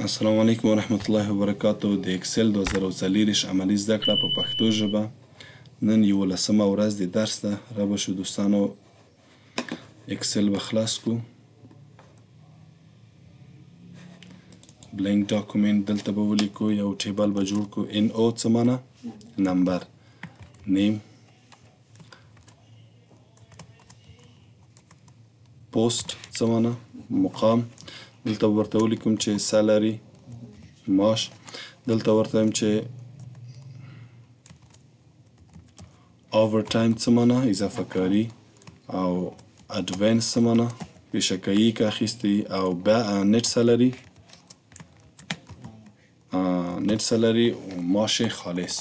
السلام علیکم ورحمت الله وبرکاتو. د اکسل 2040 عملي زده کړه په پښتو ژبه. نن 11مه ورځ د درس ده. را به شو دوستانو اکسل به خلاص کو. بلینک ډاکومنت دلته به ولیکو. یو ټیبل به جوړ کو. ان او څه معنی؟ نمبر. نیم. پوسټ څه معنی؟ مقام. دلته ورته ولیکم چې سالري معاش. دلته ورته وایم چې اوور ټایم څه معنی؟ اضافه کاري. او اډوانس څه معنی؟ پیشکایي که اخیستی. او بیا نت سالري معاش خالص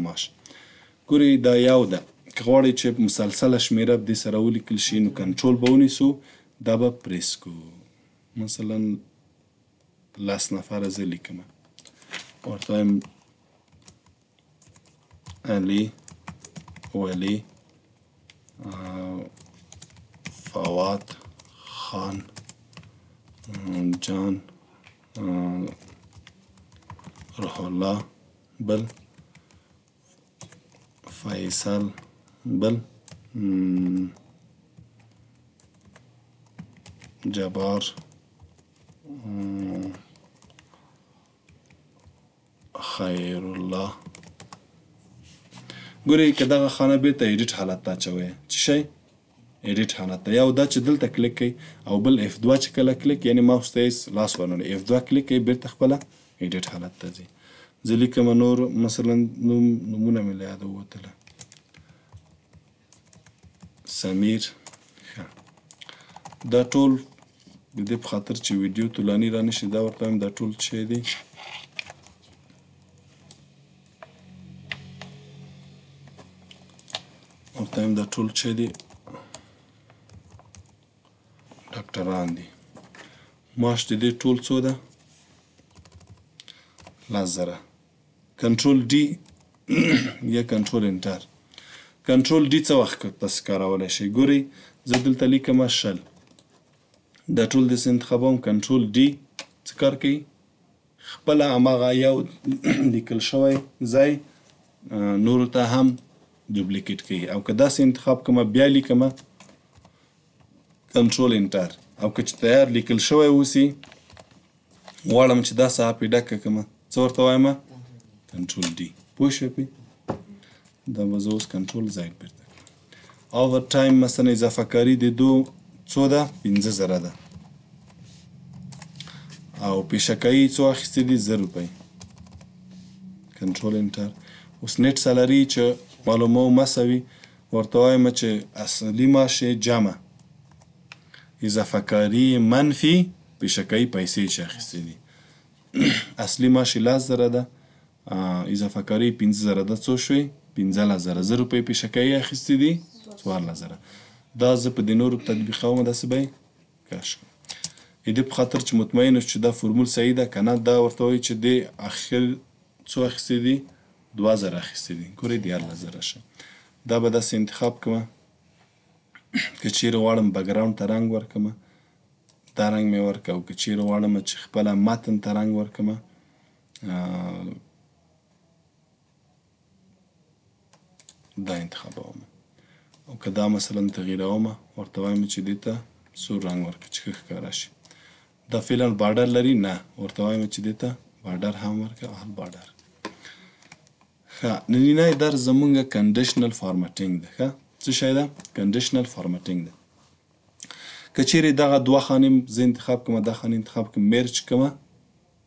معاش. ګورئ دا یو ده. که غواړئ چې مسلسله شمیره دې سره ولیکل شي نو کنټرول به ونیسو، دا به پریس کو. مثلا 10 نفره زه لیکم. ورته وایم علي، ولی، فواد، خان، جان، روح الله بل، فیصل بل، جبار، خیر الله. ګورئ که دغه خانه بیرته ایډیټ حالت ته اچوئ. څه شی؟ ایډیټ حالت ته. یو دا چې دلته کلیک کوئ او بل F2 چې کله کلیک یعنی ماوس ته یې لاس ورننه F2 کلیک کوئ بیرته خپله ایډیټ حالت ته ځي. زه لیکم نور مثلا نومونه مې له یاده ووتله. سمیر. دا ټول د دې په خاطر چې ویډیو طولاني را نشي دا ورته وایم دا ټول څه شی دی؟ ورته وایم دا ټول څه دی؟ ډاکټران دي. معاش د دې ټول څو ده؟ 10,000. کنټرول ډي یا کنټرول انټر. کنټرول ډي څه وخت تاسو کارولی شئ؟ ګورئ زه دلته لیکم 100. دا ټول داسې انتخابوم. کنټرول ډي څه کار کوي؟ خپله هماغه یو لیکل شوی ځای نورو ته هم دوپلیکیټ کوي. او که داسې انتخاب کومه بیا لیکمه کنټرول انټر. او که چې تیار لیکل شوی اوسي غواړم چې دا صحافه ډکه کړمه څه ورته وایم؟ کنټرول ډي. پوه شوې پې؟ دا به زه اوس کنټرول زاید بیرته کړم. اوور ټایم مثلا اضافه کاري د دو څو ده؟ 15,000 ده. او پیشکایي څو اخیستې دي؟ 1000 روپۍ. کنټرول انټر. اوس نیټ سالري چې معلوموم مساوي ورته وایم چې اصلي معاش جمع اضافه کاري منفي پیشکایي پیسې چې اخیستې دي. اصلي معاش 10,000 ده. اضافه کاري 15,000 ده. څو شوي؟ 15,000. 1000 روپۍ پیشکایي اخیستې دي 14,000. دا زه په دې نورو تطبیقوم داسې به یې کش کړم. د دې په خاطر چې مطمئن اوسو چې دا فورمول صحیح ده که نه دا ورته وایي چې دې اخر څو اخیستې دي؟ 2,000 اخیستې دي. ګورئ 14,000 شه. دا به داسې انتخاب کړمه. که چیرې غواړم بګراوند ته رنګ ورکړمه دا رنګ مې ورکړه. او که چیرې غواړم چې خپله متن ته رنګ ورکړمه دا انتخابوم. او که دا مثلا تغییرومه ورته وایم چې دې ته سور رنګ ورکړه چې ښه ښکاره شي. دا فعلا بارډر لري؟ نه. ورته وایم چې دې ته بارډر هم ورکړه. هر بارډر. ښه. نننی درس زمونږ کنډیشنل فارمټینګ ده. ښه. څه شی ده؟ کنډیشنل فارمټینګ ده. که چیرې دغه دوه خانې زه انتخاب کړمه دا خانې انتخاب کړم میرج کړمه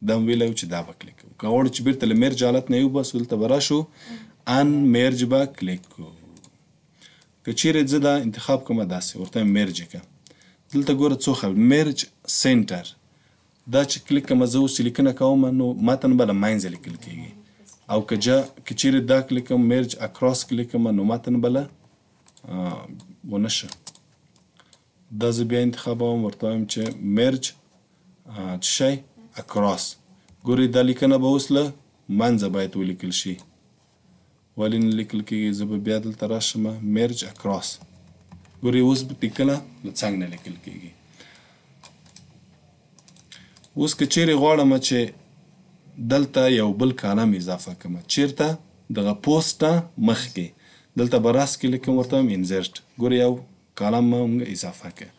دا مې ویلی و چې دا به کلیک کوو. که غواړو چې بیرته له میرج حالت نه یې وباسو دلته به راشو ان میرج به کلیک کوو. که چیرې زه دا انتخاب کړمه داسې ورته وایم میرج یې کړه. دلته ګوره څو خبرې میرج سینټر. دا چې کلیک کړمه زه اوس چې لیکنه کوم نو متن به له منځه لیکل کېږي. او که چیرې دا کلیک کړم میرج اکراس کلیک کړمه نو متن به له ونه شه. دا زه بیا انتخابوم ورته وایم چې میرج څه شی؟ اکراس. ګورئ دا لیکنه به اوس له منځه باید ولیکل شي. ولې نه لیکل کېږي؟ زه به بیا دلته راشم میرج اکراس. ګورئ اوس لیکنه له څنګ نه لیکل کېږي. اوس که چیرې غواړم چې دلته یو بل کالم اضافه کړم، چیرته؟ دغه پوسټ نه مخکې دلته به راسکې لیکم، ورته وایم انزرټ. ګورې یو کالم مونږ اضافه کړه.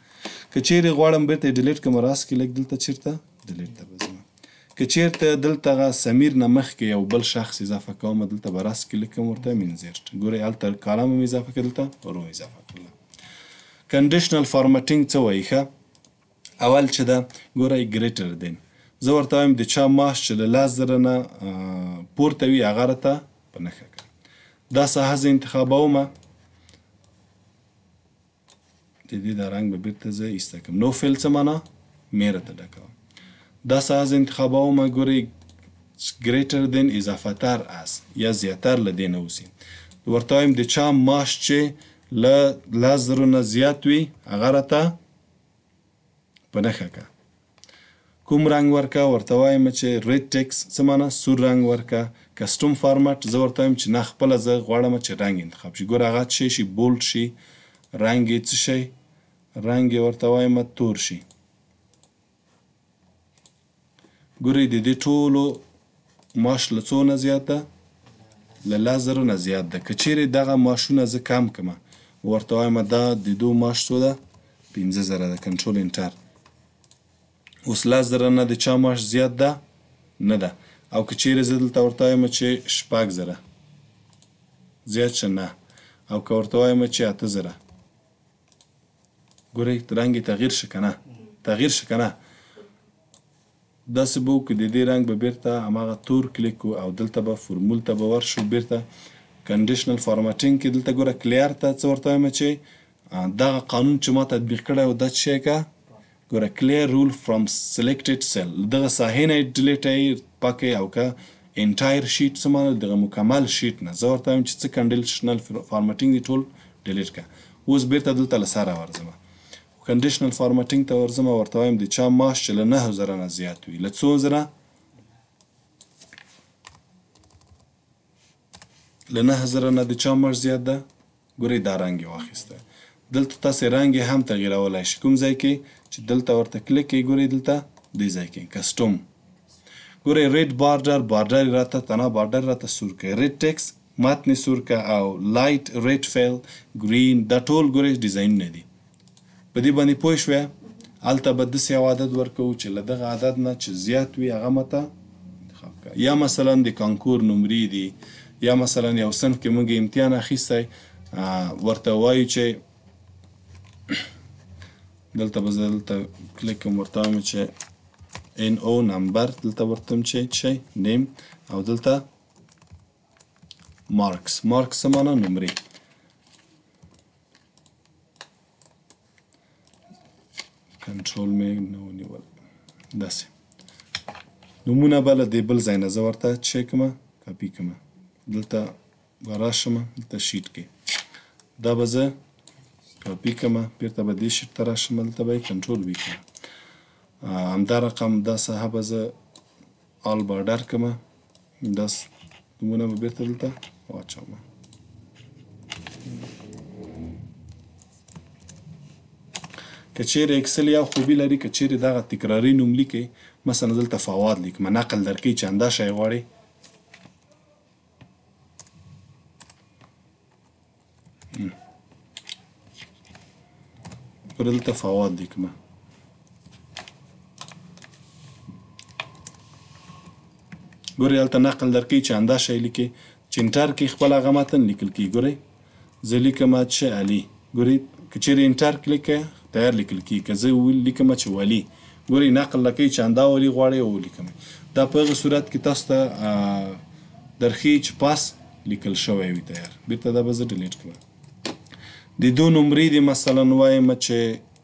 که چیرې غواړم بیرته یې ډیلیټ کړم، راسکې لیک دلته چیرته ډیلیټ ته به ځم. که چیرته دلته سمیر نه مخکې یو بل شخص اضافه کوم، دلته به راسکې لیکم، ورته وایم انزرټ. ګورې هلته کالم هم اضافه کړه، دلته رو اضافه کړله. کنډیشنل فارمټینګ څه وایي ښه؟ اول چې ده ګورئ ګریټر دین، زه ورته وایم د چا معاش چې له 10,000 نه پورته وي هغه راته په نښه کړه. دا ساحه زه انتخابومه، د دې دا رنګ به بیرته زه ایسته کړم. نو فیل څه معنا؟ میره ته ډکوم. دا ساحه زه انتخابومه، ګورئ ګریټر دین اضافه تر از یا زیاتر له دې نه اوسي. ورته وایم د چا معاش چې له 10,000 نه زیات وي هغه راته په نښه کړه. کوم رنګ ورکه؟ ورته وایم چې ریډ ټیکس څه معنا؟ سور رنګ ورکه. کسټوم فارمټ زه ورته وایم چې نه خپله زه غواړم چې رنګ انتخاب شي. ګوره هغه څه شي؟ بولډ شي. رنګ یې څه شی؟ رنګ یې ورته وایم تور شي. ګورئ د دې ټولو معاش له څو نه زیات ده؟ له 10,000 نه زیات ده. که چیرې دغه معاشونه زه کم کړم، ورته وایم دا د دو معاش څو ده؟ 15,000 ده. کنټرول انټر. اوس 10,000 نه د چا معاش زیات ده؟ نه ده. او که چیرې زه دلته ورته وایم چې 6,000 زیات شه؟ نه. او که ورته وایم چې 8,000، ګورئ رنګ یې تغییر شه که نه؟ تغییر شه که نه؟ داسې به وکړو د دې رنګ به بیرته هماغه تور کلیک کړو او دلته به فورمول ته به ورشو بیرته. کنډیشنل فارمټینګ کې دلته ګوره کلیر ته څه ورته وایم چې دغه قانون چې ما تطبیق کړی و دا څه شی که؟ ګوره کلیر رول فرام سلیکټډ سیل، دغه ساحې نه یې ډیلیټ یې پاکئ. او که انټایر شیټ څه معنا؟ دغه مکمل شیټ نه زه ورته وایم چې څه کنډیشنل فارمټینګ دی ټول ډیلیټ کړه. اوس بیرته دلته له سره ورځم، کنډیشنل فارمټینګ ته ورځم، ورته وایم د چا معاش چې له 9,000 نه زیات وي. له څو زره؟ له 9,000 نه د چا معاش زیات ده؟ ګورئ دا رنګ یې واخیسته. دلته تاسې رنګ یې هم تغییرولی شئ. کوم ځای کې چې دلته ورته کلیک کړئ، ګورئ دلته دې ځای کې کسټوم. ګورئ ریډ بارډر، بارډر یې راته تنها بارډر راته سور کړئ. ریډ ټیکس متن یې سور کړه او لایټ ریډ فیل ګرین، دا ټول ګورئ ډیزاینونه دي. په دې باندې پوه شوې؟ هلته به داسې یو عدد ورکوو چې له دغه عدد نه چې زیات وي هغه ماته انتخاب کړه. یا مثلا د کانکور نمرې دي، یا مثلا یو صنف کې موږ امتحان اخیستی، ورته وایو چې دلته به زه دلته کلیک کوم، ورته وایم چې NO نمبر، دلته ورته وایم چې څه شی؟ نیم. او دلته مارکس. مارکس څه معنا؟ نمرې. کنټرول مې نه ونیول. داسې نومونه به له دې بل ځای نه زه ورته څه کړم؟ کاپي کړم. دلته به راشم، دلته شیټ کې دا به زه کاپي کړم، بیرته به دې شیټ ته راشم، دلته به یې کنټرول وي کړم. همدا رقم دا ساحه به زه آل بارډر کړم، دا نومونه به بیرته دلته واچوم. که چیرې اکسل یا خوبي لري، که چیرې دغه تکراري نوم لیکئ، مثلا دلته فواد لیکم، نقل درکوي چې همدا شی غواړئ. دلته فواد لیکم. ګورئ هلته نقل درکوي چې همدا شی لیکئ. چې انټر کې خپل هغه متن لیکل کېږي. ګورئ زه لیکم چې علي، ګورئ که چیرې انټر کلیک کړئ تیار لیکل کېږي. که زه لیکم چې ولي، ګورئ نقل لکوي چې همدا ولي غواړئ او ولیکم. دا په هغه صورت کې تاسو ته درښیي چې پاس لیکل شوی وي تیار. بیرته دا به زه ډیلیټ کړم. د دو نمرې دي، مثلا وایم چې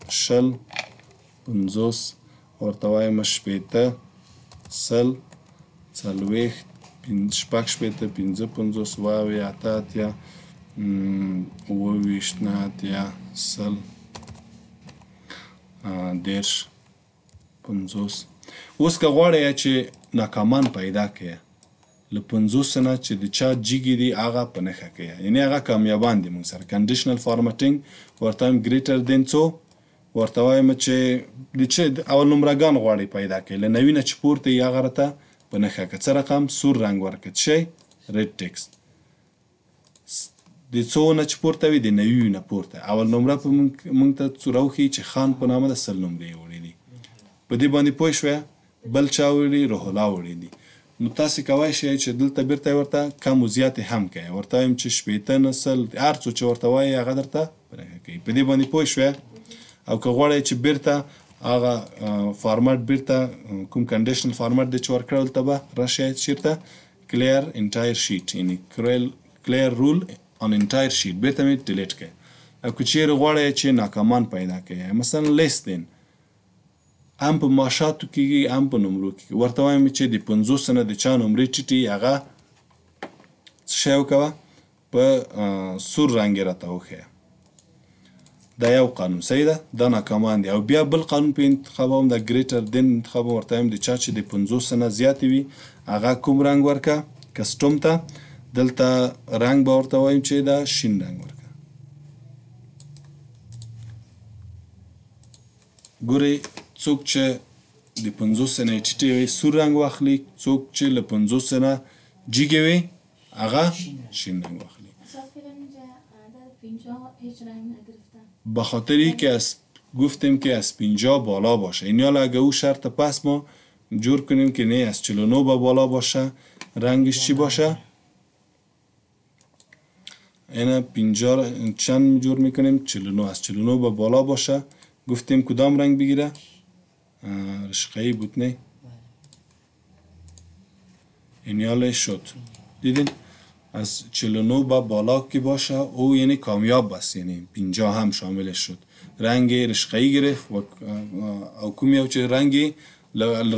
20 50 ورته وایم 80 100 40 شپږ شپېته 55 اویا اته اتیا 28 9 اتیا 100 10 50. اوس که غواړئ چې ناکامان پیدا کړئ، له 50 نه چې د چا جیګې دي هغه په نښه کړئ، یعنې هغه کامیابان دي موږ سره. کنډیشنل فارمټینګ ورته وایم ګریټر دین څو؟ ورته وایم چې د چې اول نمرهګان غواړئ پیدا کړئ له 90 نه چې پورته وي هغه راته په نښه کړه څه رقم سور رنګ ورکړه څه شی ریډ ټکسټ د څو نه چې پورته وي د 90 نه پورته اول نمره په موږ ته راوښیي چې خان په نامه د 100 نمرې یې وړي دي په دې باندې پوه شوې بل چا وړي روح الله وړي دي نو تاسې کولی شئ چې دلته بیرته ورته کم و زیاتې هم کوئ ورته وایم چې شپېته نسل هر څو چې ورته وایي هغه درته کوي په دې باندې پوه شوې او که غواړئ چې بیرته هغه فارمټ بیرته کوم کنډیشنل فارمټ دی چې ورکړی دلته به راشئ چېرته کلیر انټایر شیټ یعنې کلیر رول on entire sheet بیرته مې ډیلیټ کړئ او که چیرې غواړئ چې ناکامان پیدا کړئ مثلا لیس دین هم په ماشاتو کېږي هم په نمرو کېږي ورته وایم چې د 50 نه د چا نمرې ټیټې هغه څه شی وکوه په سور رنګ یې راته وښیه دا یو قانون صحیح ده دا ناکامان دی او بیا بل قانون په انتخابوم د ګریټر دین انتخابوم ورته وایم د چا چې د 50 نه زیاتې وي هغه کوم رنګ ورکه کسټوم ته دلته رنګ به ورته وایم چې دا شین رنګ ورکه ګورئ څوک چې د 50 نه ټیټې وي سور رنګ واخلي څوک چې له 50 نه جیګې وي هغه شین رنگ واخلي به خاطری که گفتیم که از 50 بالا باشه این حالا اگه او شرط پس ما جور کنیم که نه از 49 به بالا باشه رنگش چی باشه اینا 50 چند جور میکنیم 49 از 49 به بالا باشه گفتیم کدام رنگ بگیره رشقه‌ای بود نه این حالا شد دیدین از 49 به بالا که باشه او یعنی کامیاب بست یعنی 50 هم شاملش شد رنگ رشقه‌ای گرفت و او کوم یو چې رنگی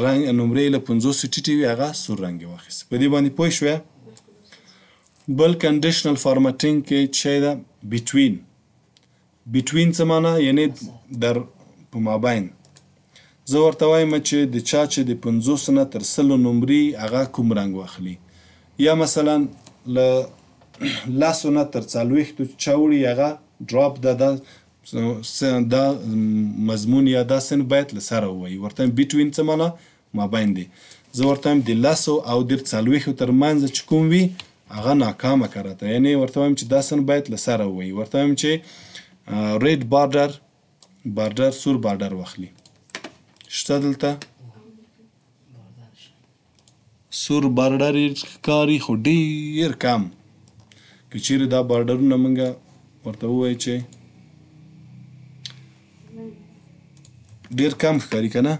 رنگ نمره له 50 ټیټې وي هغه سور رنګ واخیست په دې باندې پوه شوې بل کنډیشنل فارمټینګ کې چې دا بټوین څه معنی یعنی در په مابین زه ورته وایم چې د چا چې د 50 نه تر 100 نمرې هغه کوم رنګ واخلي یا مثلا له لاسو نه تر 40 چا وړي هغه ډراپ دا مضمون یا دا سن باید له سره ووایي ورته بټوین څه معنی مابین دی زه ورته وایم د لاسو او د 40 تر منځ چې کوم وي هغه ناکامه کراته یعنی ورته وایم چې دا سن باید له سره ووایي ورته وایم چې ریډ بارډر سور بارډر واخلي شته دلته سور بارډر ښکاري خو ډېر کم که چیرې دا بارډرونه موږ ورته ووایو چې ډېر کم ښکاري که نه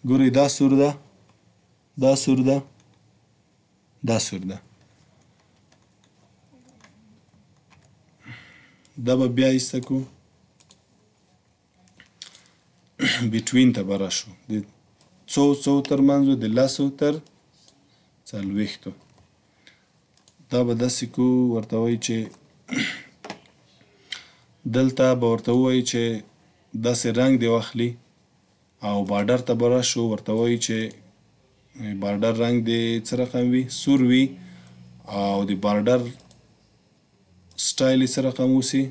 ګورئ دا سور ده دا سور ده دا سور ده دا به بیا ایسته کړو بټوین ته به راشو د څو تر منځ د لسو تر 40 دا به داسې کو ورته وایي چې دلته به ورته ووایي چې داسې رنګ دی واخلي او بارډر ته به راشو ورته وایي چې بارډر رنګ دی څه رقم وي سور وي او د بارډر سټایل یې څه رقم اوسي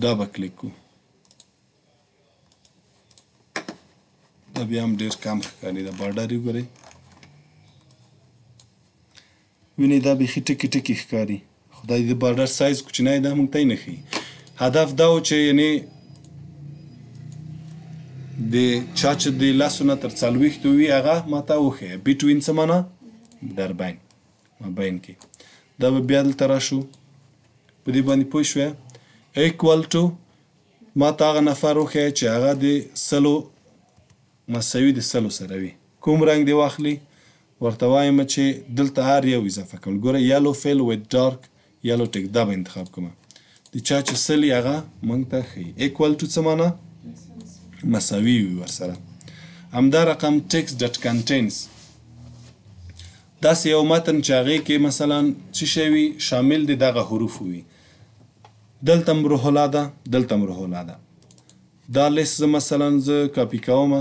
دا به کلیک کو دا بیا هم ډېر کم ښکاري دا بارډر یې وګورئ وینئ دا بیخي ټکي ټکي ښکاري خو دا د بارډر سایز کوچنی دا موږ ته یې نه ښیي هدف دا و چې یعنې د چا چې د لسو نه تر 40 وي هغه ماته وښیه بټوین څه معنی در بین مابین کې دا به بیا دلته راشو په دې باندې پوه شوې ایکوال ټو ماته هغه نفر وښیه چې هغه د 100 مساوي د 100 سره وي کوم رنګ دی واخلي ورته وایم چې دلته هر یو اضافه کوم ګوره یلو فیل ویت ډارک یلو ټیک دا به انتخاب کوم د چا چې 100 هغه موږ ته ښیي ایکوال ټو څه معنی مساوي وي ورسره همدا رقم ټکسټ ډټ کنټینز داسې یو متن چې هغې کې مثلا څه شی وي شامل د دغه حروف وي دلته هم روح الله ده دلته هم روح الله ده دا لیست زه مثلا زه کاپي کومه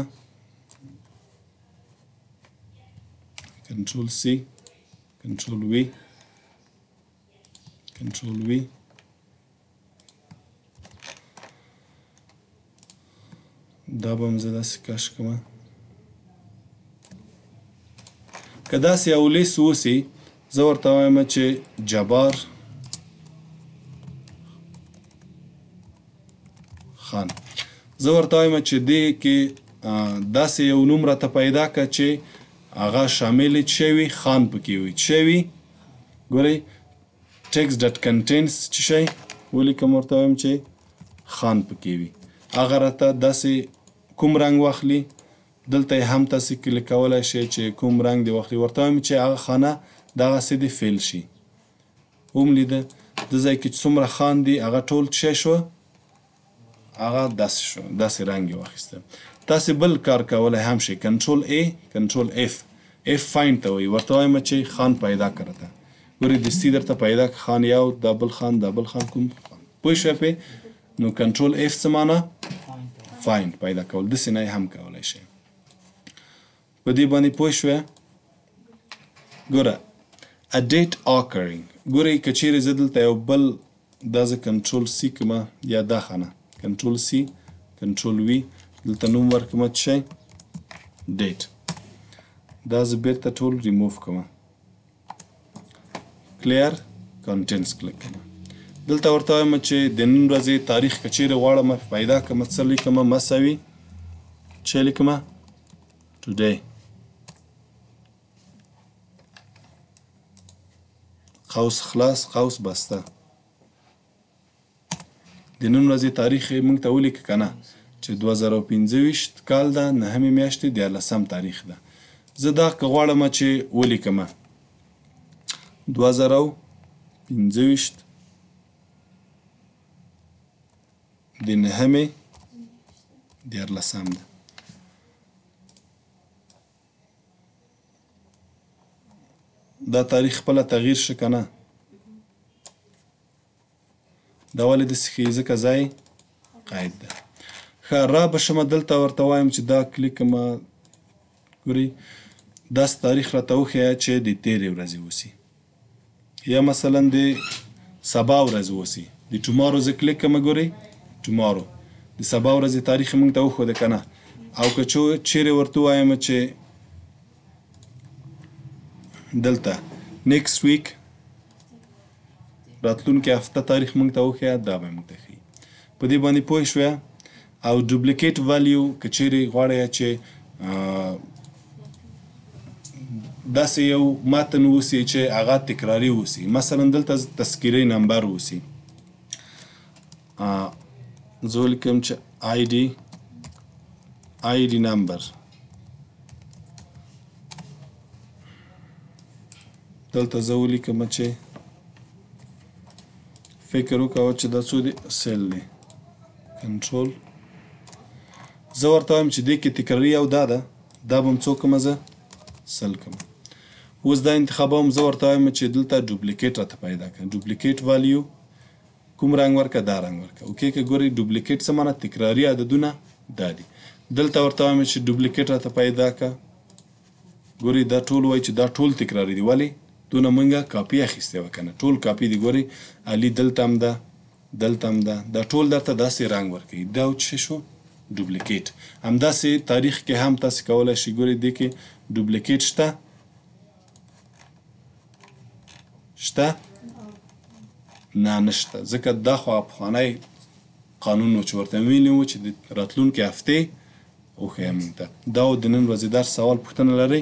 کنټرول سی کنټرول وی کنټرول وي. دا به هم زه داسې کش کړم. که داسې یو لیست اوسي زه ورته وایم چې جبار خان. زه ورته وایم چې دې کې داسې یو نوم راته پیدا کړه چې هغه شامل څه وي؟ خان پکې وي. څه وي؟ ګورئ text that contains څه شی ولیکم ورته وایم چې خان پکې وي. هغه راته داسې کوم رنګ واخلي، دلته یې هم تاسې کلیک کولی شئ چې کوم رنګ دې واخلي. ورته وایم چې هغه خانه دغسې دې فیل شي. هم لیده د ځای کې چې څومره خان دي هغه ټول څه شوه؟ هغه داسې شو، داسې رنګ یې واخیسته. تاسې بل کار کولی هم شئ. کنټرول A کنټرول F فایند ته وایي. ورته وایم چې خان پیدا کړه ته. ګورئ دستي درته پیدا کړه خان یو، دا بل خان، دا بل خان، کوم خان پوه شوی پې؟ نو کنټرول F څه معنا؟ فایند پیدا کول. داسې نه هم کولی شئ. په دې باندې پوه شوې؟ ګوره a date occurring. ګورئ که چیرې زه دلته یو بل دا زه کنټرول C کړمه یا دا خانه کنټرول C کنټرول V دلته نوم ورکړمه څه شی؟ ډیټ. دا زه بیرته ټول ریموف کړمه. کلیر کانټینټس کلیک کړمه. دلته ورته وایم چې د نن ورځې تاریخ که چیرې غواړم پیدا کړمه څه لیکمه؟ مساوي څه لیکمه؟ ټوډی. قوس خلاص قوس بسته. د نن ورځې تاریخ یې موږ ته ولیکه که نه چې 2025 کال ده 9مې میاشتې 14 تاریخ ده. زه دا که غواړم چې ولیکمه 2025 د 9مې 14 ده. دا تاریخ خپله تغییر شه که نه؟ دا ولې داسې ښیي؟ ځکه ځای قید ده. ښه را به شمه دلته ورته وایم چې دا کلیک کړمه. ګورئ داسې تاریخ راته وښیه چې د تېرې ورځې اوسي یا مثلا د سبا ورځ اوسي. د ټومارو زه کلیک کړمه. ګورئ ټومارو د سبا ورځې تاریخ موږ ته وښوده که نه؟ او که چیرې ورته ووایم چې دلته نیکسټ ویک راتلونکې هفته تاریخ موږ ته وښیه، دا به موږ ته ښیي. په دې باندې پوه شوه؟ او ډوپلیکیټ ولیو که چیرې غواړئ چې داسې یو متن اوسي چې هغه تکراري اوسي، مثلا دلته تذکیري نمبر اوسي، زه ولیکم چې آی ډي نمبر. دلته زه ولیکم چې فکر وکوه چې دا څو دی؟ سیل دی. کنټرول زه ورته وایم چې دې کې تکراري او دا ده، دا به هم څو کړمه زه؟ سل کړمه. اوس دا انتخابوم. زه ورته وایم چې دلته ډوپلیکیټ راته پیدا کړه. ډوپلیکیټ والیو کوم رنګ ورکړه؟ دا رنګ ورکړه. اوکې که ګورئ ډوپلیکیټ څه معنی؟ تکراري عددونه دا دي. دلته ورته وایم چې ډوپلیکیټ راته پیدا کړه. ګورئ دا ټول وایي چې دا ټول تکراري دي. ولې؟ دونه موږ کاپي اخیستې وه که نه؟ ټول کاپي دي. ګورئ علي دلته هم ده، دلته هم ده، دا ټول درته داسې رنګ ورکوي. دا څه شو؟ ډوپلیکیټ. همداسې تاریخ کې هم تاسې کولی شئ. ګورئ دې کې ډوپلیکیټ شته؟ شته؟ نه نشته. ځکه دا خو پخوانی قانون و چې ورته ویلي وو چې د راتلونکې هفتې وښیه موږ ته. دا و د نن ورځې درس. سوال پوښتنه لرئ؟